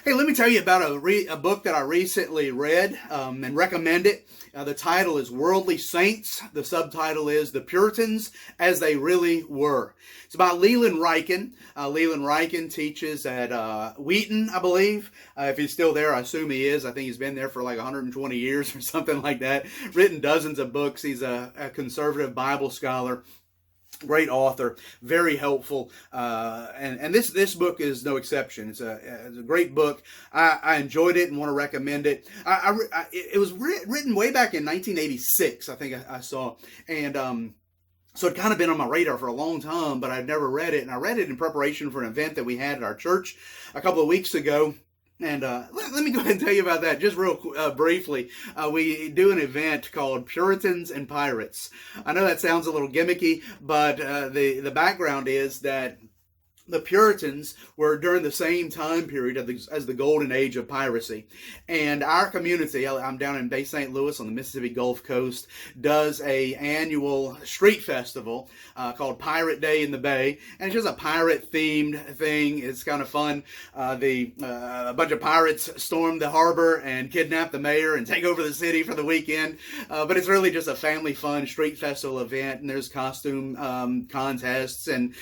Hey, let me tell you about a book that I recently read and recommend it. The title is Worldly Saints. The subtitle is The Puritans as They Really Were. It's about Leland Ryken. Leland Ryken teaches at Wheaton, I believe. If he's still there, I assume he is. I think he's been there for like 120 years or something like that. Written dozens of books. He's a conservative Bible scholar. Great author, very helpful, and this book is no exception. It's a great book. I enjoyed it and want to recommend it. It was written way back in 1986, I think I saw, and so it kind of been on my radar for a long time, but I'd never read it, and I read it in preparation for an event that we had at our church a couple of weeks ago. And let me go ahead and tell you about that just real briefly. We do an event called Puritans and Pirates. I know that sounds a little gimmicky, but the background is that the Puritans were during the same time period as the golden age of piracy. And our community, I'm down in Bay St. Louis on the Mississippi Gulf Coast, does a annual street festival called Pirate Day in the Bay. And it's just a pirate-themed thing. It's kind of fun. A bunch of pirates storm the harbor and kidnap the mayor and take over the city for the weekend. But it's really just a family fun street festival event. And there's costume contests and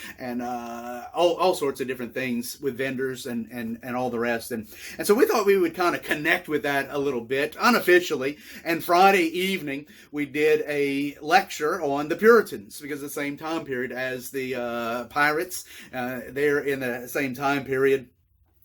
all sorts of different things with vendors and all the rest. And so we thought we would kind of connect with that a little bit unofficially. And Friday evening, we did a lecture on the Puritans because the same time period as the pirates. They're in the same time period.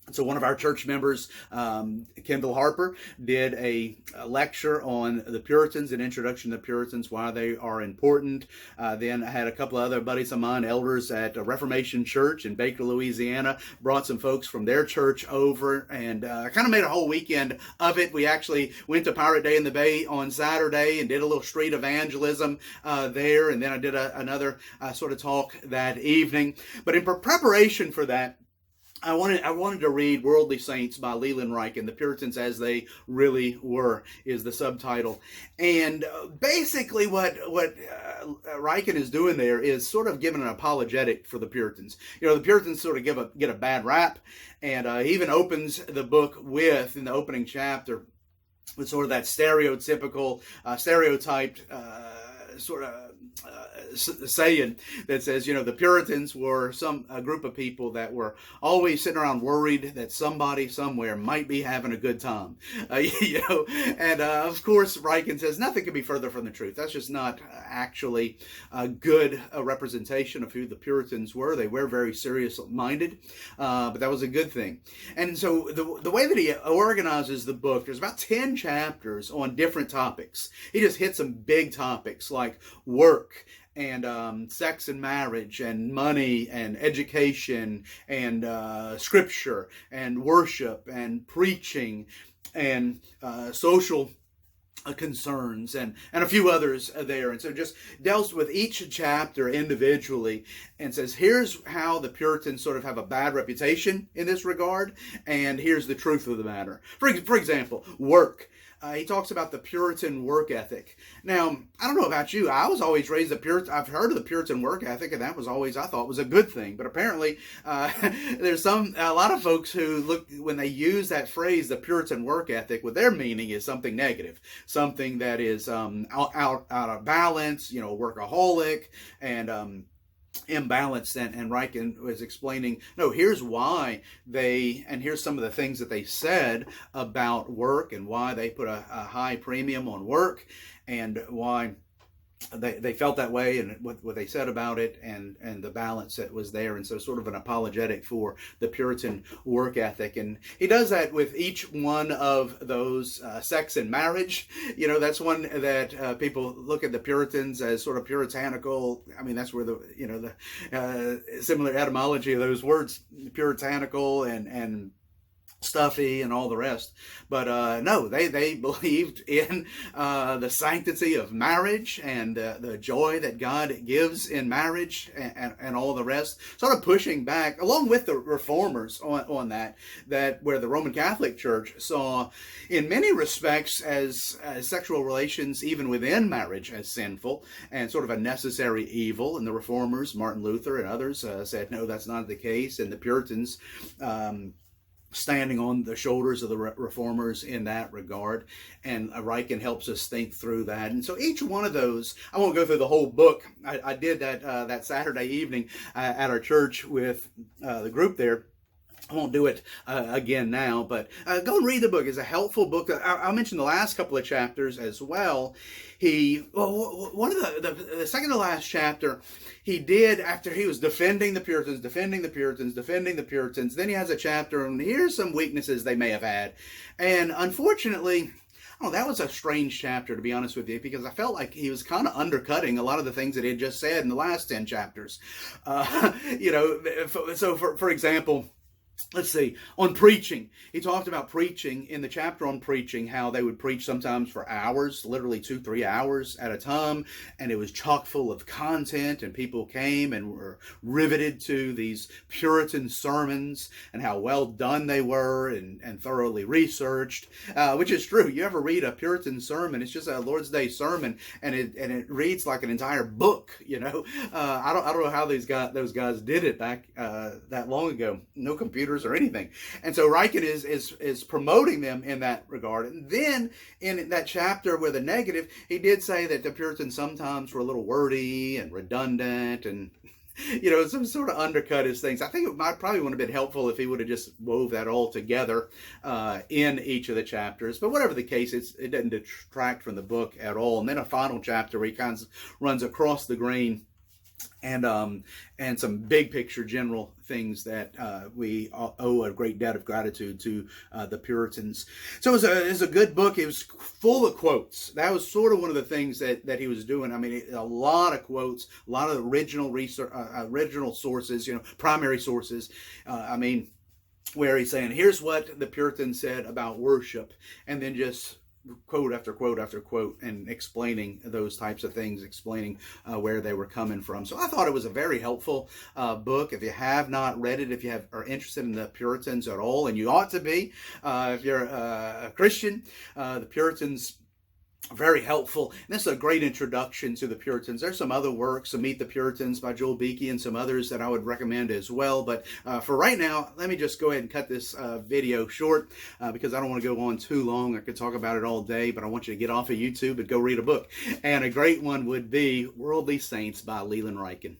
So one of our church members, Kendall Harper, did a lecture on the Puritans, an introduction to the Puritans, why they are important. Then I had a couple of other buddies of mine, elders at a Reformation Church in Baker, Louisiana, brought some folks from their church over and kind of made a whole weekend of it. We actually went to Pirate Day in the Bay on Saturday and did a little street evangelism there. And then I did another sort of talk that evening. But in preparation for that, I wanted to read Worldly Saints by Leland Ryken, The Puritans as They Really Were, is the subtitle. And basically what Ryken is doing there is sort of giving an apologetic for the Puritans. You know, the Puritans sort of get a bad rap, and he even opens the book with, in the opening chapter, with sort of that stereotyped sort of saying that says, you know, the Puritans were a group of people that were always sitting around worried that somebody somewhere might be having a good time, and of course Ryken says nothing could be further from the truth. That's just not actually a good representation of who the Puritans were. They were very serious-minded, but that was a good thing. And so the way that he organizes the book, there's about 10 chapters on different topics. He just hits some big topics like work and sex and marriage and money and education and scripture and worship and preaching and social concerns and a few others there. And so just deals with each chapter individually and says, here's how the Puritans sort of have a bad reputation in this regard, and here's the truth of the matter. For example, work. He talks about the Puritan work ethic. Now, I don't know about you. I was always raised I've heard of the Puritan work ethic, and that was always, I thought, was a good thing. But apparently, there's a lot of folks who look, when they use that phrase, the Puritan work ethic, what their meaning is something negative, something that is out of balance, you know, workaholic and imbalanced, and Ryken was explaining, no, here's why here's some of the things that they said about work and why they put a high premium on work and why they felt that way and what they said about it and the balance that was there. And so sort of an apologetic for the Puritan work ethic. And he does that with each one of those. Sex and marriage, you know, that's one that people look at the Puritans as sort of puritanical. I mean, that's where the similar etymology of those words, puritanical and stuffy and all the rest. But no, they believed in the sanctity of marriage and the joy that God gives in marriage and all the rest, sort of pushing back along with the reformers on that where the Roman Catholic Church saw in many respects as sexual relations even within marriage as sinful and sort of a necessary evil. And the reformers, Martin Luther and others, said no, that's not the case. And the Puritans standing on the shoulders of the reformers in that regard. And Ryken helps us think through that. And so each one of those, I won't go through the whole book. I did that Saturday evening at our church with the group there. I won't do it again now, but go and read the book. It's a helpful book. I'll mention the last couple of chapters as well. One of the second to last chapter, he did after he was defending the Puritans. Then he has a chapter, and here's some weaknesses they may have had. And unfortunately, that was a strange chapter, to be honest with you, because I felt like he was kind of undercutting a lot of the things that he had just said in the last 10 chapters. So for example, let's see, on preaching. He talked about preaching in the chapter on preaching, how they would preach sometimes for hours, literally 2-3 hours at a time, and it was chock full of content, and people came and were riveted to these Puritan sermons and how well done they were and thoroughly researched, which is true. You ever read a Puritan sermon, it's just a Lord's Day sermon, and it reads like an entire book, I don't know how those guys did it back that long ago. No computers or anything. And so Ryken is promoting them in that regard. And then in that chapter with a negative, he did say that the Puritans sometimes were a little wordy and redundant and some sort of undercut his things. I think it probably would have been helpful if he would have just wove that all together in each of the chapters. But whatever the case, it doesn't detract from the book at all. And then a final chapter where he kind of runs across the grain and some big picture general things that we owe a great debt of gratitude to the Puritans. So it was a good book. It was full of quotes. That was sort of one of the things that he was doing. I mean, a lot of quotes, a lot of original research, original sources, primary sources. Where he's saying, here's what the Puritans said about worship, and then just quote after quote after quote and explaining those types of things, explaining where they were coming from. So I thought it was a very helpful book. If you have not read it, if you are interested in the Puritans at all, and you ought to be, if you're a Christian, the Puritans, very helpful. And this is a great introduction to the Puritans. There's some other works, some Meet the Puritans by Joel Beakey and some others that I would recommend as well. But for right now, let me just go ahead and cut this video short because I don't want to go on too long. I could talk about it all day, but I want you to get off of YouTube and go read a book. And a great one would be Worldly Saints by Leland Ryken.